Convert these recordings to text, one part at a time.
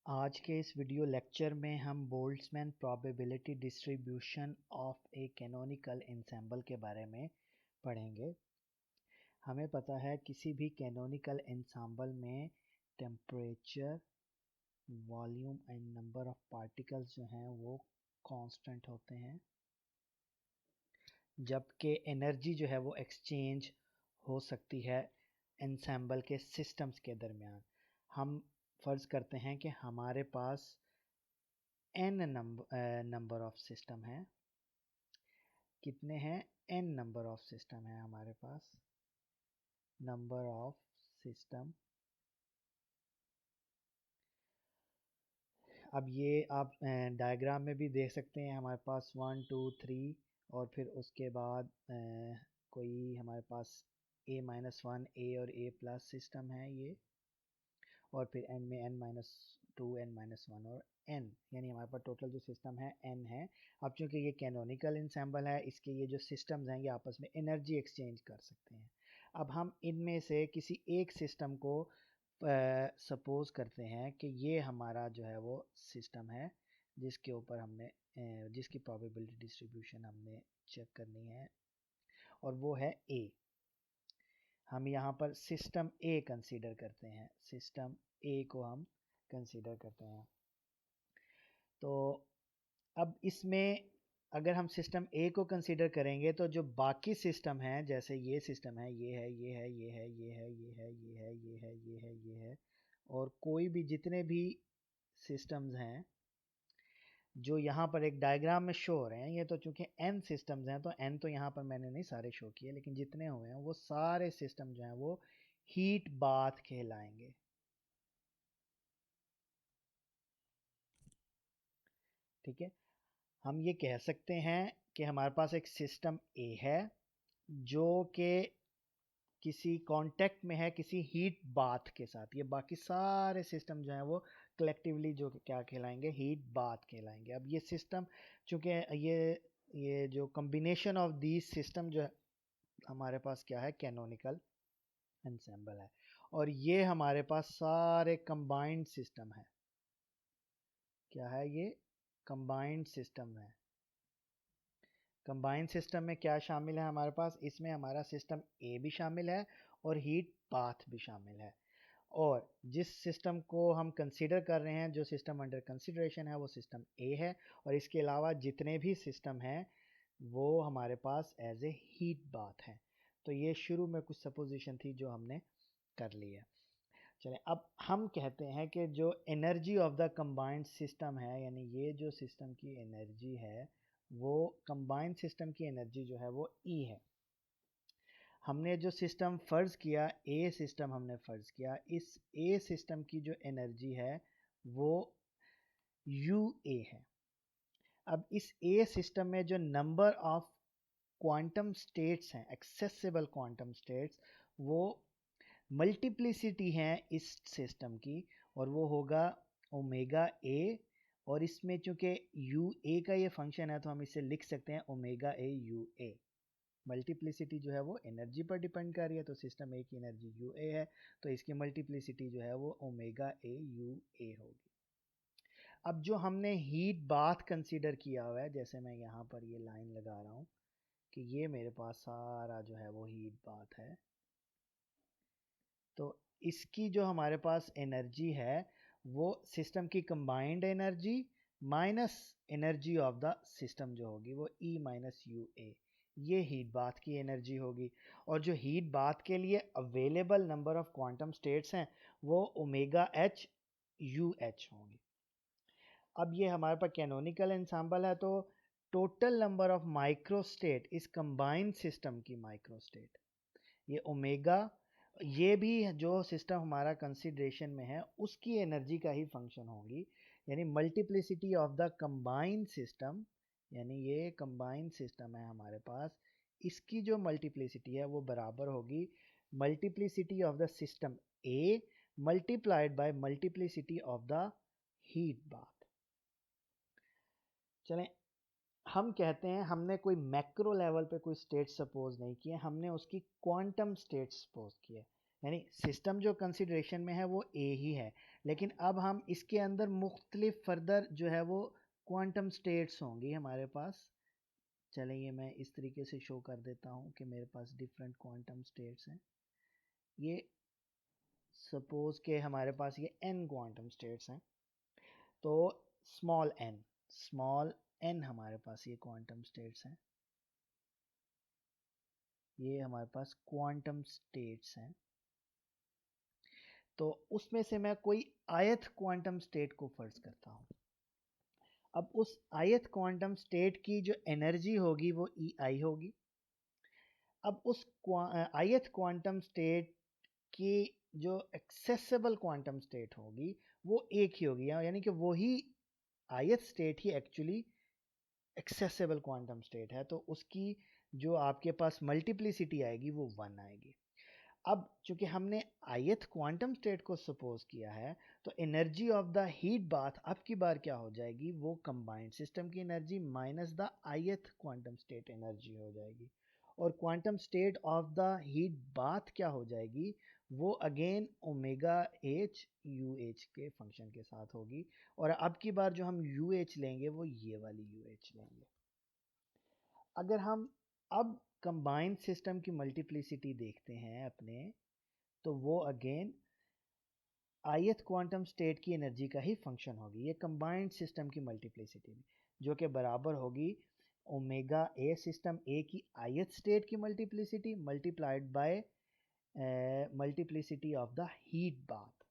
आज के इस वीडियो लेक्चर में हम Boltzmann probability distribution of A canonical ensemble के बारे में पढ़ेंगे। हमें पता है किसी भी कैनोनिकल एंसेंबल में temperature, volume and number of particles जो हैं वो कांस्टेंट होते हैं, जबकि एनर्जी जो है वो एक्सचेंज हो सकती है एंसेंबल के सिस्टम्स के दरमियान। हम फ़र्ज़ करते हैं कि हमारे पास n नंबर ऑफ सिस्टम है। कितने हैं? n नंबर ऑफ सिस्टम है हमारे पास। नंबर ऑफ सिस्टम, अब ये आप डायग्राम में भी देख सकते हैं। हमारे पास 1 2 3 और फिर उसके बाद कोई हमारे पास a-1 a और a+ सिस्टम है ये, और फिर n में n-2 n-1 और n, यानी हमारे पास टोटल जो सिस्टम है n है। अब चूंकि ये कैनोनिकल एंसेंबल है, इसके ये जो सिस्टम्स हैं ये आपस में एनर्जी एक्सचेंज कर सकते हैं। अब हम इनमें से किसी एक सिस्टम को सपोज करते हैं कि ये हमारा जो है वो सिस्टम है जिसके ऊपर हमने जिसकी प्रोबेबिलिटी डिस्ट्रीब्यूशन हमने चेक करनी है, और वो है A। हम यहाँ पर सिस्टम ए कंसीडर करते हैं, सिस्टम ए को हम कंसीडर करते हैं। तो अब इसमें अगर हम सिस्टम ए को कंसीडर करेंगे तो जो बाकी सिस्टम हैं, जैसे ये सिस्टम है, ये है, ये है, ये है, ये है, ये है, ये है, ये है, ये है, ये है, और कोई भी जितने भी सिस्टम्स हैं जो यहाँ पर एक डायग्राम में शो हो रहे हैं, ये तो चूंकि n सिस्टम्स हैं तो n तो यहाँ पर मैंने नहीं सारे शो किए, लेकिन जितने हुए हैं वो सारे सिस्टम जो हैं वो हीट बाथ कहलाएंगे। ठीक है, हम ये कह सकते हैं कि हमारे पास एक सिस्टम ए है जो कि किसी कांटेक्ट में है किसी हीट बाथ के साथ। ये बाकी सारे सिस्टम जो हैं वो कलेक्टिवली जो क्या कहलाएंगे? हीट बाथ कहलाएंगे। अब ये सिस्टम चूंकि ये जो कॉम्बिनेशन ऑफ दीज सिस्टम जो है हमारे पास क्या है? कैनोनिकल एंसेंबल है, और ये हमारे पास सारे कंबाइंड सिस्टम है। क्या है ये? कंबाइंड सिस्टम है। कंबाइंड सिस्टम में क्या शामिल है हमारे पास? इसमें हमारा सिस्टम ए भी शामिल है और हीट बाथ भी शामिल है। और जिस सिस्टम को हम कंसीडर कर रहे हैं, जो सिस्टम अंडर कंसिडरेशन है, वो सिस्टम ए है, और इसके अलावा जितने भी सिस्टम हैं वो हमारे पास एज ए हीट बाथ है। तो ये शुरू में कुछ सपोजिशन थी जो हमने कर ली है। चलें, अब हम कहते हैं कि जो energy of the combined system है, यानी ये जो सिस्टम की एनर्जी है वो कंबाइंड सिस्टम की एनर्जी जो है वो E है। हमने जो सिस्टम फ़र्ज़ किया, ए सिस्टम हमने फ़र्ज़ किया, इस ए सिस्टम की जो एनर्जी है वो UA है। अब इस ए सिस्टम में जो नंबर ऑफ क्वांटम स्टेट्स हैं, एक्सेसिबल क्वांटम स्टेट्स, वो मल्टीप्लिसिटी है इस सिस्टम की, और वो होगा ओमेगा ए। और इसमें चूंकि यू ए का ये फंक्शन है तो हम इसे लिख सकते हैं omega A U A. Multiplicity जो है वो एनर्जी पर डिपेंड कर रही है, तो सिस्टम ए की एनर्जी यू ए है, तो इसकी मल्टीप्लिसिटी जो है वो ओमेगा ए यू ए होगी। अब जो हमने हीट बाथ कंसीडर किया हुआ है, जैसे मैं यहाँ पर ये लाइन लगा रहा हूँ कि ये मेरे पास सारा जो है वो हीट बाथ है, तो इसकी जो हमारे पास एनर्जी है वो सिस्टम की combined energy minus energy of the system जो होगी वो E माइनस यू ए, ये हीट बाथ की एनर्जी होगी। और जो हीट बाथ के लिए available number of quantum states हैं वो ओमेगा एच यू एच होंगी। अब ये हमारे पास कैनोनिकल एंसेंबल है, तो टोटल नंबर ऑफ माइक्रोस्टेट इस कंबाइंड सिस्टम की माइक्रोस्टेट, ये ओमेगा, ये भी जो सिस्टम हमारा कंसिडरेशन में है उसकी एनर्जी का ही फंक्शन होगी, यानी multiplicity of the combined system, यानी ये कंबाइंड सिस्टम है हमारे पास, इसकी जो मल्टीप्लिसिटी है वो बराबर होगी multiplicity of the system A multiplied by multiplicity of the heat bath. चलें, हम कहते हैं हमने कोई मैक्रो लेवल पे कोई स्टेट सपोज नहीं किए, हमने उसकी क्वांटम स्टेट सपोज किए, यानी सिस्टम जो कंसिडरेशन में है वो ए ही है, लेकिन अब हम इसके अंदर मुख्तलिफ फर्दर जो है वो क्वांटम स्टेट्स होंगी हमारे पास। चलें ये मैं इस तरीके से शो कर देता हूँ कि मेरे पास डिफरेंट क्वांटम स्टेट्स हैं। ये सपोज के हमारे पास ये n क्वांटम स्टेट्स हैं, तो स्मॉल n हमारे पास ये क्वांटम स्टेट्स हैं, ये हमारे पास क्वांटम स्टेट्स हैं। तो उसमें से मैं कोई आयत क्वांटम स्टेट को फर्ज करता हूँ। अब उस आयत क्वांटम स्टेट की जो एनर्जी होगी वो EI होगी। अब उस आयत क्वांटम स्टेट की जो एक्सेसिबल क्वांटम स्टेट होगी वो एक ही होगी, यानी कि वही आयत स्टेट ही एक्चुअली एक्सेसिबल क्वांटम स्टेट है, तो उसकी जो आपके पास मल्टीप्लिसिटी आएगी वो 1 आएगी। अब चूंकि हमने ith क्वांटम स्टेट को सपोज किया है, तो energy of the heat bath अब की बार क्या हो जाएगी, वो कंबाइंड सिस्टम की energy minus the ith quantum state energy हो जाएगी। और quantum state of the heat bath क्या हो जाएगी, वो again omega H U H के फंक्शन के साथ होगी। और अब की बार जो हम यू एच लेंगे वो ये वाली यू एच लेंगे। अगर हम अब कंबाइंड सिस्टम की मल्टीप्लिसिटी देखते हैं अपने, तो वो अगेन ith क्वांटम स्टेट की एनर्जी का ही फंक्शन होगी, ये कंबाइंड सिस्टम की मल्टीप्लिसिटी जो कि बराबर होगी ओमेगा ए सिस्टम ए की ith स्टेट की multiplicity multiplied by multiplicity of the heat bath.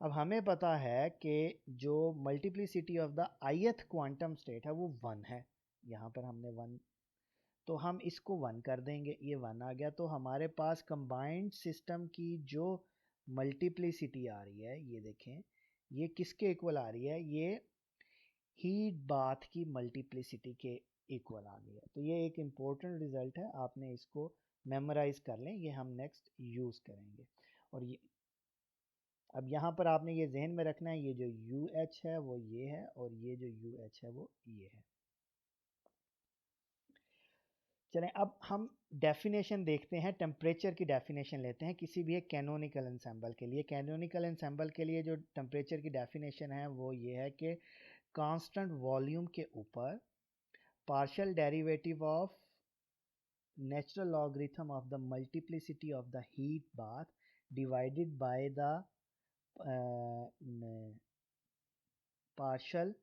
अब हमें पता है कि जो multiplicity of the ith quantum state है वो 1 है, यहाँ पर हमने 1, तो हम इसको 1 कर देंगे, ये 1 आ गया। तो हमारे पास कंबाइंड सिस्टम की जो मल्टीप्लिसिटी आ रही है, ये देखें ये किसके इक्वल आ रही है, ये हीट बाथ की मल्टीप्लिसिटी के इक्वल आ गई है। तो ये एक इम्पोर्टेंट रिजल्ट है, आपने इसको मेमोराइज कर लें, ये हम नेक्स्ट यूज़ करेंगे। और ये अब यहाँ पर आपने ये जहन में रखना है, ये जो UH है वो ये है और ये जो UH है वो ये है। चलें अब हम डेफिनेशन देखते हैं, टेम्परेचर की डेफिनेशन लेते हैं किसी भी एक कैनोनिकल एंसेंबल के लिए। कैनोनिकल एंसेंबल के लिए जो टेम्परेचर की डेफिनेशन है वो ये है कि कांस्टेंट वॉल्यूम के ऊपर partial derivative of natural logarithm of the multiplicity of the heat bath divided by the partial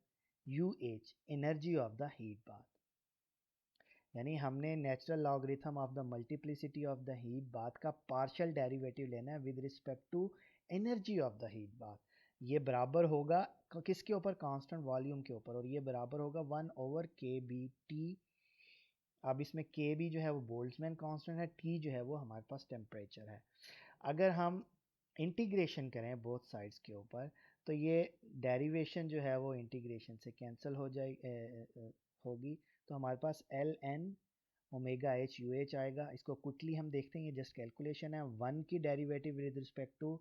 UH energy of the heat bath. यानी हमने natural logarithm of the multiplicity of the heat bath का partial derivative लेना है with respect to energy of the heat bath. ये बराबर होगा किसके ऊपर, कांस्टेंट वॉल्यूम के ऊपर, और ये बराबर होगा 1/kBT। अब इसमें KB जो है वो बोल्ट्जमैन कांस्टेंट है, T जो है वो हमारे पास टेम्परेचर है। अगर हम इंटीग्रेशन करें बोथ साइड्स के ऊपर, तो ये डेरिवेशन जो है वो इंटीग्रेशन से कैंसिल हो जाए होगी। तो हमारे पास LN omega H U H आएगा। इसको क्विकली हम देखते हैं, ये जस्ट कैलकुलेशन है। 1 की derivative with respect to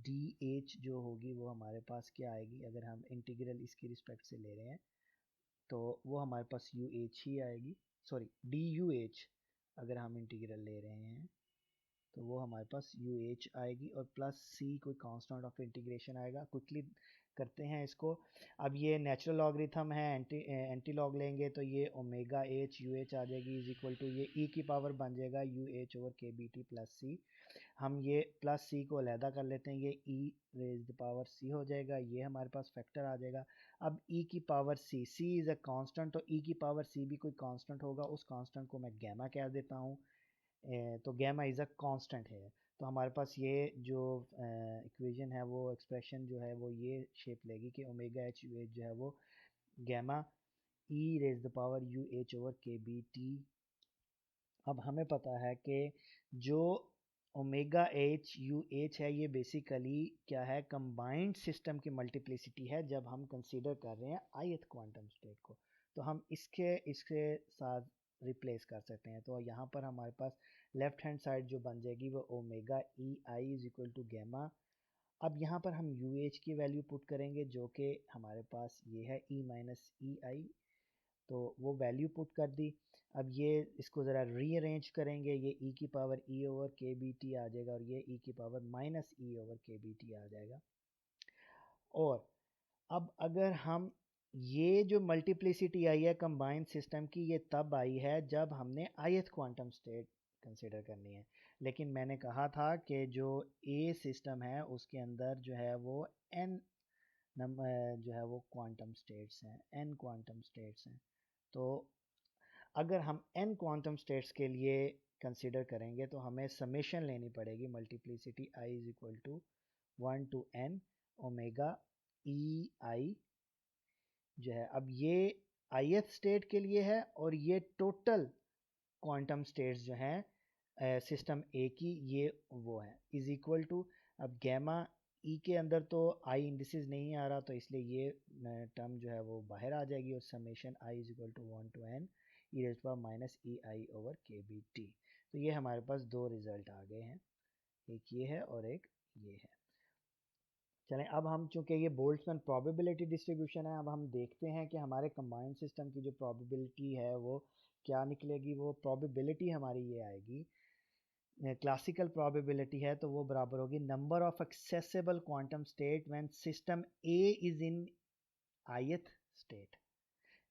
DH जो होगी वो हमारे पास क्या आएगी, अगर हम इंटीग्रल इसकी रिस्पेक्ट से ले रहे हैं तो वो हमारे पास UH ही आएगी, सॉरी DUH अगर हम इंटीग्रल ले रहे हैं तो वो हमारे पास UH आएगी, और प्लस C कोई कांस्टेंट ऑफ इंटीग्रेशन आएगा। क्विकली करते हैं इसको। अब ये नेचुरल लॉगरिथम है, एंटी लॉग लेंगे तो ये ओमेगा एच यू एच आ जाएगी इज इक्वल टू ये ई की पावर बन जाएगा UH/KBT प्लस C। हम ये प्लस C को अलहदा कर लेते हैं, ये E raise the power C हो जाएगा, ये हमारे पास फैक्टर आ जाएगा। अब E की power C is a constant, तो E की पावर C भी कोई कांस्टेंट होगा, उस कांस्टेंट को मैं गैमा कह देता हूँ। तो गैमा इज़ अ कांस्टेंट है। तो हमारे पास ये जो इक्वेशन है वो एक्सप्रेशन जो है वो ये शेप लेगी कि ओमेगा एच यू एच जो है वो gamma E raise the power UH/KBT। अब हमें पता है कि जो ओमेगा एच यू एच है ये बेसिकली क्या है, कंबाइंड सिस्टम की मल्टीप्लिसिटी है जब हम कंसीडर कर रहे हैं ith क्वांटम स्टेट को। तो हम इसके साथ रिप्लेस कर सकते हैं। तो यहाँ पर हमारे पास लेफ्ट हैंड साइड जो बन जाएगी वो omega EI is equal to gamma. अब यहाँ पर हम UH की वैल्यू पुट करेंगे जो कि हमारे पास ये है E - EI, तो वो वैल्यू पुट कर दी। अब ये इसको ज़रा रीअरेंज करेंगे, ये e की power e over K B T आ जाएगा और ये e की power minus e over K B T आ जाएगा। और अब अगर हम ये जो मल्टीप्लिसिटी आई है कंबाइंड सिस्टम की, ये तब आई है जब हमने ith क्वांटम स्टेट कंसिडर करनी है। लेकिन मैंने कहा था कि जो ए सिस्टम है उसके अंदर जो है वो n नंबर जो है वो क्वांटम स्टेट्स हैं, n क्वांटम स्टेट्स हैं। तो अगर हम n क्वांटम स्टेट्स के लिए कंसिडर करेंगे तो हमें समेशन लेनी पड़ेगी, multiplicity i is equal to 1 to n omega E I जो है। अब ये ith स्टेट के लिए है और ये टोटल क्वांटम स्टेट्स जो हैं सिस्टम ए की, ये वो है इज इक्वल टू, अब गैमा ई के अंदर तो आई इंडिसेस नहीं आ रहा तो इसलिए ये टर्म जो है वो बाहर आ जाएगी और summation I is equal to 1 to n E raise to power minus E I over K B T. तो ये हमारे पास दो रिजल्ट आ गए हैं, एक ये है और एक ये है। चलें अब हम, चूंकि ये बोल्ट्जमैन प्रोबेबिलिटी डिस्ट्रीब्यूशन है, अब हम देखते हैं कि हमारे कंबाइंड सिस्टम की जो प्रोबेबिलिटी है वो क्या निकलेगी। वो प्रोबेबिलिटी हमारी ये आएगी, क्लासिकल प्रोबेबिलिटी है तो वो बराबर होगी number of accessible quantum state when system A is in ith state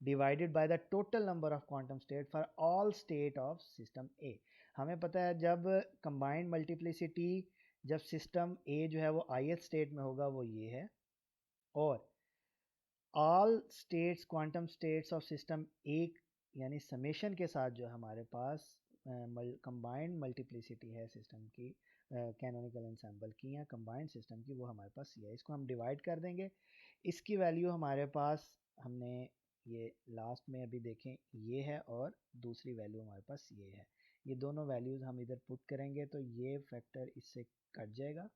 divided by the total number of quantum state for all state of system A. हमें पता है जब कंबाइंड मल्टीप्लिसिटी, जब सिस्टम ए जो है वो ith स्टेट में होगा वो ये है, और all states quantum states of system A यानी समेशन के साथ जो हमारे पास कंबाइंड मल्टीप्लिसिटी है सिस्टम की, कैनोनिकल एंसेंबल की या कंबाइंड सिस्टम की, वो हमारे पास ये है। इसको हम डिवाइड कर देंगे, इसकी वैल्यू हमारे पास, हमने ये लास्ट में अभी देखें ये है और दूसरी वैल्यू हमारे पास ये है। ये दोनों वैल्यूज़ हम इधर पुट करेंगे तो ये फैक्टर इससे कट जाएगा,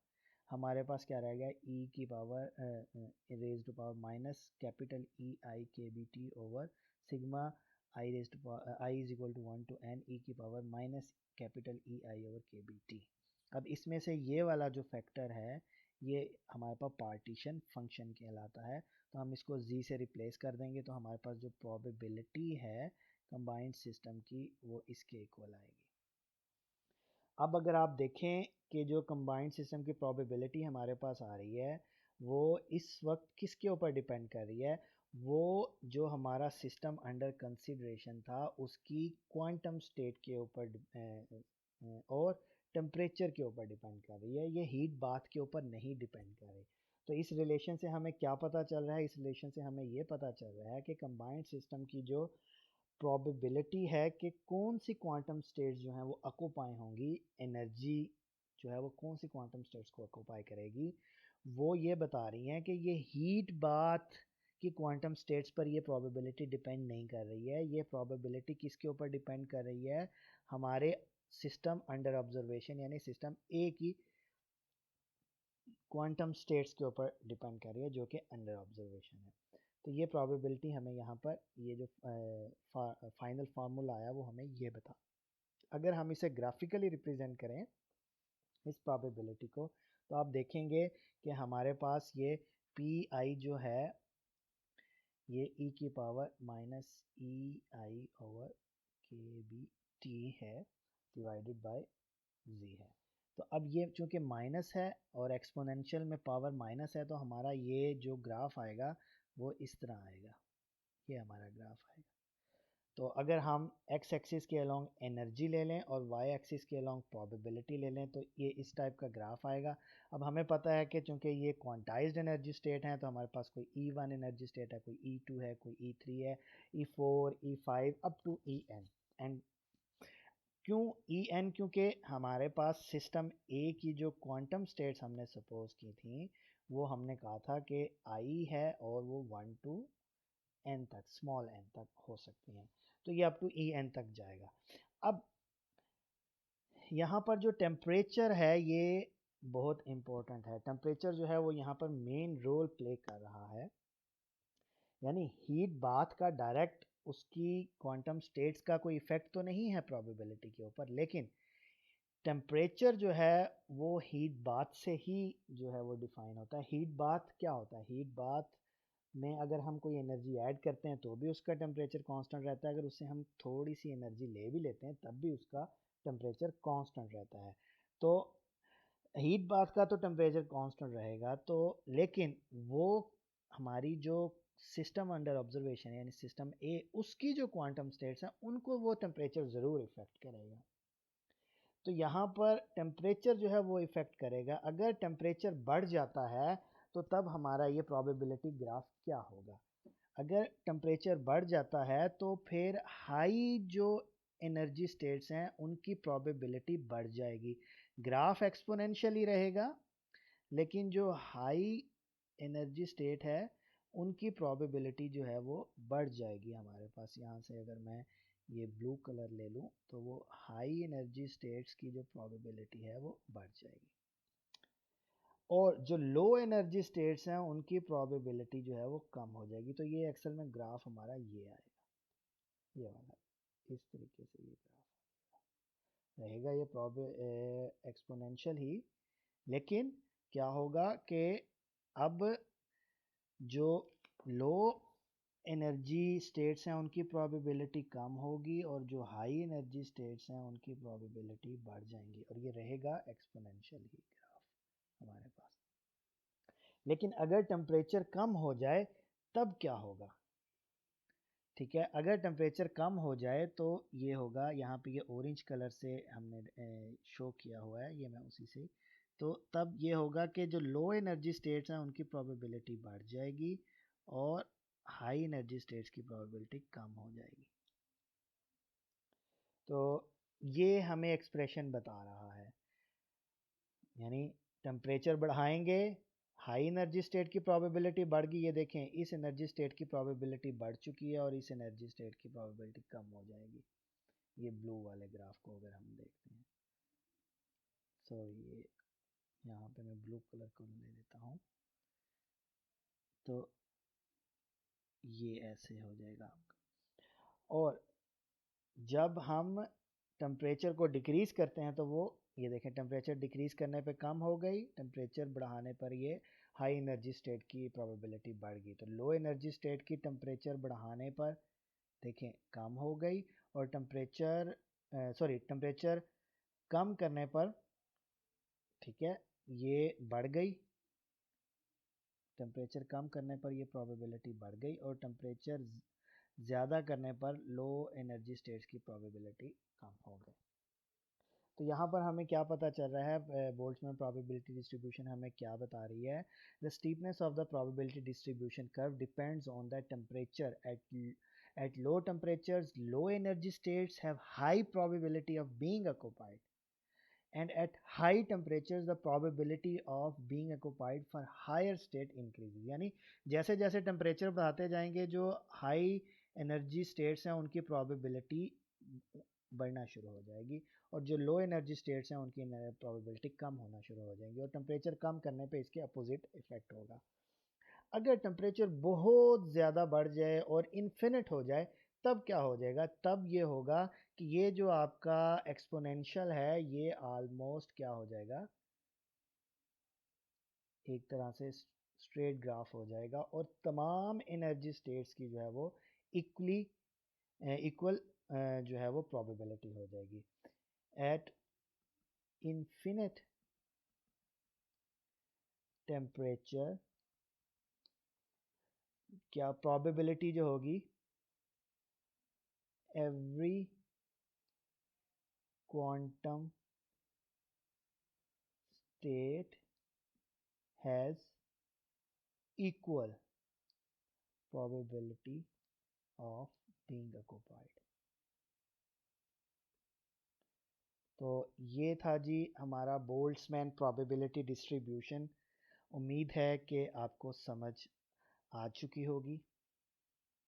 हमारे पास क्या रह गया e की power raise to power minus capital E I K B T over sigma I raise to I is equal to 1 to n e की power minus capital E I over K B T. अब इसमें से ये वाला जो factor है ये हमारे पास पार्टीशन फंक्शन कहलाता है, तो हम इसको z से रिप्लेस कर देंगे तो हमारे पास जो प्रोबेबिलिटी है कंबाइंड सिस्टम की वो इसके इक्वल आएगी। अब अगर आप देखें कि जो कंबाइंड सिस्टम की प्रोबेबिलिटी हमारे पास आ रही है वो इस वक्त किसके ऊपर डिपेंड कर रही है, वो जो हमारा सिस्टम अंडर कंसिडरेशन था उसकी क्वांटम स्टेट के ऊपर और टेम्परेचर के ऊपर डिपेंड कर रही है, ये हीट बाथ के ऊपर नहीं डिपेंड कर रही। तो इस रिलेशन से हमें क्या पता चल रहा है, इस रिलेशन से हमें ये पता चल रहा है कि कंबाइंड सिस्टम की जो प्रोबेबिलिटी है कि कौन सी क्वांटम स्टेट्स जो हैं वो ऑक्यूपाई होंगी, एनर्जी जो है वो कौन सी क्वांटम स्टेट्स को ऑक्यूपाई करेगी, वो ये बता रही हैं कि ये हीट बाथ की क्वांटम स्टेट्स पर ये प्रोबेबिलिटी डिपेंड नहीं कर रही है। ये प्रोबेबिलिटी किसके ऊपर डिपेंड कर रही है, हमारे सिस्टम अंडर ऑब्जर्वेशन यानी सिस्टम ए की क्वांटम स्टेट्स के ऊपर डिपेंड कर रही है जो कि अंडर ऑब्जर्वेशन है। तो ये प्रोबेबिलिटी हमें यहाँ पर ये जो फाइनल फार्मूला आया वो हमें ये बता, अगर हम इसे ग्राफिकली रिप्रेजेंट करें इस प्रोबेबिलिटी को तो आप देखेंगे कि हमारे पास ये पी आई जो है ये e की power minus E I over K B T है डिवाइडेड बाय z है। तो अब ये चूंकि माइनस है और एक्सपोनेंशियल में पावर माइनस है तो हमारा ये जो ग्राफ आएगा वो इस तरह आएगा, ये हमारा ग्राफ आएगा। तो अगर हम x एक्सिस के अलोंग एनर्जी ले लें और y एक्सिस के अलोंग प्रोबेबिलिटी ले लें तो ये इस टाइप का ग्राफ आएगा। अब हमें पता है कि चूंकि ये क्वांटाइज्ड एनर्जी स्टेट हैं तो हमारे पास कोई E1 एनर्जी स्टेट है, कोई E2 है, कोई E3 है, E4 E5 up to En। And क्यों En, क्योंकि हमारे पास सिस्टम ए की जो क्वांटम स्टेट्स हमने सपोज की थी वो हमने कहा था कि I है और वो 1 to n तक, स्मॉल n तक हो सकती हैं, तो ये अप टू En तक जाएगा। अब यहाँ पर जो टेम्परेचर है ये बहुत इम्पोर्टेंट है, टेम्परेचर जो है वो यहाँ पर मेन रोल प्ले कर रहा है, यानी हीट बाथ का डायरेक्ट उसकी क्वांटम स्टेट्स का कोई इफेक्ट तो नहीं है प्रोबेबिलिटी के ऊपर, लेकिन टेम्परेचर जो है वो हीट बाथ से ही जो है वो डिफाइन होता है। हीट बाथ क्या होता है, हीट बाथ में अगर हम कोई एनर्जी ऐड करते हैं तो भी उसका टेम्परेचर कांस्टेंट रहता है, अगर उससे हम थोड़ी सी एनर्जी ले भी लेते हैं तब भी उसका टेम्परेचर कांस्टेंट रहता है। तो हीट बाथ का तो टेम्परेचर कांस्टेंट रहेगा, तो लेकिन वो हमारी जो सिस्टम अंडर ऑब्जर्वेशन यानी सिस्टम ए, उसकी जो क्वांटम स्टेट्स हैं उनको वो टेम्परेचर ज़रूर इफ़ेक्ट करेगा। तो यहाँ पर टेम्परेचर जो है वो इफ़ेक्ट करेगा। अगर टेम्परेचर बढ़ जाता है तो तब हमारा ये प्रोबेबिलिटी ग्राफ क्या होगा। अगर टेम्परेचर बढ़ जाता है तो फिर हाई जो एनर्जी स्टेट्स हैं उनकी प्रोबेबिलिटी बढ़ जाएगी। ग्राफ एक्सपोनेंशियल ही रहेगा, लेकिन जो हाई एनर्जी स्टेट है उनकी प्रोबेबिलिटी जो है वो बढ़ जाएगी हमारे पास। यहाँ से अगर मैं ये ब्लू कलर ले लूँ तो वो हाई एनर्जी स्टेट्स की जो प्रोबेबिलिटी है वो बढ़ जाएगी, और जो लो एनर्जी स्टेट्स हैं उनकी प्रोबेबिलिटी जो है वो कम हो जाएगी। तो ये एक्सल में ग्राफ हमारा ये आएगा, ये वाला, इस तरीके से ये ग्राफ रहेगा। ये एक्सपोनेंशियल ही, लेकिन क्या होगा कि अब जो लो एनर्जी स्टेट्स हैं उनकी प्रोबेबिलिटी कम होगी और जो हाई एनर्जी स्टेट्स हैं उनकी प्रोबेबिलिटी बढ़ जाएंगी, और ये रहेगा एक्सपोनेंशियल ही ग्राफ हमारे पास। लेकिन अगर टेम्परेचर कम हो जाए तब क्या होगा। ठीक है, अगर टेम्परेचर कम हो जाए तो ये होगा, यहाँ पे ये ऑरेंज कलर से हमने शो किया हुआ है, ये मैं उसी से, तो तब ये होगा कि जो लो एनर्जी स्टेट्स हैं उनकी प्रोबेबिलिटी बढ़ जाएगी और हाई एनर्जी स्टेट्स की प्रोबेबिलिटी कम हो जाएगी। तो ये हमें एक्सप्रेशन बता रहा है, यानी टेम्परेचर बढ़ाएंगे, हाई एनर्जी स्टेट की प्रोबेबिलिटी बढ़ गई, ये देखें इस एनर्जी स्टेट की प्रोबेबिलिटी बढ़ चुकी है और इस एनर्जी स्टेट की प्रोबेबिलिटी कम हो जाएगी। ये ब्लू वाले ग्राफ को अगर हम देखते हैं, सॉरी ये यहाँ पे मैं ब्लू कलर को ले लेता हूँ, तो ये ऐसे हो जाएगा आपका। और जब हम टेम्परेचर को डिक्रीज़ करते हैं तो वो, ये देखें टेम्परेचर डिक्रीज़ करने पे कम हो गई, टेम्परेचर बढ़ाने पर ये हाई एनर्जी स्टेट की प्रोबेबिलिटी बढ़ गई। तो लो एनर्जी स्टेट की टेम्परेचर बढ़ाने पर देखें कम हो गई, और टेम्परेचर कम करने पर, ठीक है, ये बढ़ गई। टेम्परेचर कम करने पर ये प्रोबेबिलिटी बढ़ गई और टेम्परेचर ज़्यादा करने पर लो एनर्जी स्टेट्स की प्रोबेबिलिटी कम हो गई। तो यहाँ पर हमें क्या पता चल रहा है, बोल्ट्जमैन प्रोबेबिलिटी डिस्ट्रीब्यूशन हमें क्या बता रही है। The steepness of the probability distribution curve depends on the temperature at low temperatures low energy states have high probability of being occupied, and at high temperatures the probability of being occupied for higher state increases। यानी जैसे जैसे temperature बढ़ाते जाएंगे जो high energy states हैं उनकी probability बढ़ना शुरू हो जाएगी, और जो लो एनर्जी स्टेट्स हैं उनकी प्रोबेबिलिटी कम होना शुरू हो जाएंगी, और टेम्परेचर कम करने पे इसके अपोजिट इफेक्ट होगा। अगर टेम्परेचर बहुत ज़्यादा बढ़ जाए और इन्फिनिट हो जाए तब क्या हो जाएगा, तब ये होगा कि ये जो आपका एक्सपोनेंशियल है ये ऑलमोस्ट क्या हो जाएगा, एक तरह से स्ट्रेट ग्राफ हो जाएगा, और तमाम एनर्जी स्टेट्स की जो है वो इक्वली इक्वल जो है वो प्रोबेबिलिटी हो जाएगी। एट इन्फिनिट टेम्परेचर क्या प्रोबेबिलिटी जो होगी, every quantum state has equal probability of being occupied। तो ये था जी हमारा बोल्ट्जमैन प्रोबेबिलिटी डिस्ट्रीब्यूशन। उम्मीद है कि आपको समझ आ चुकी होगी।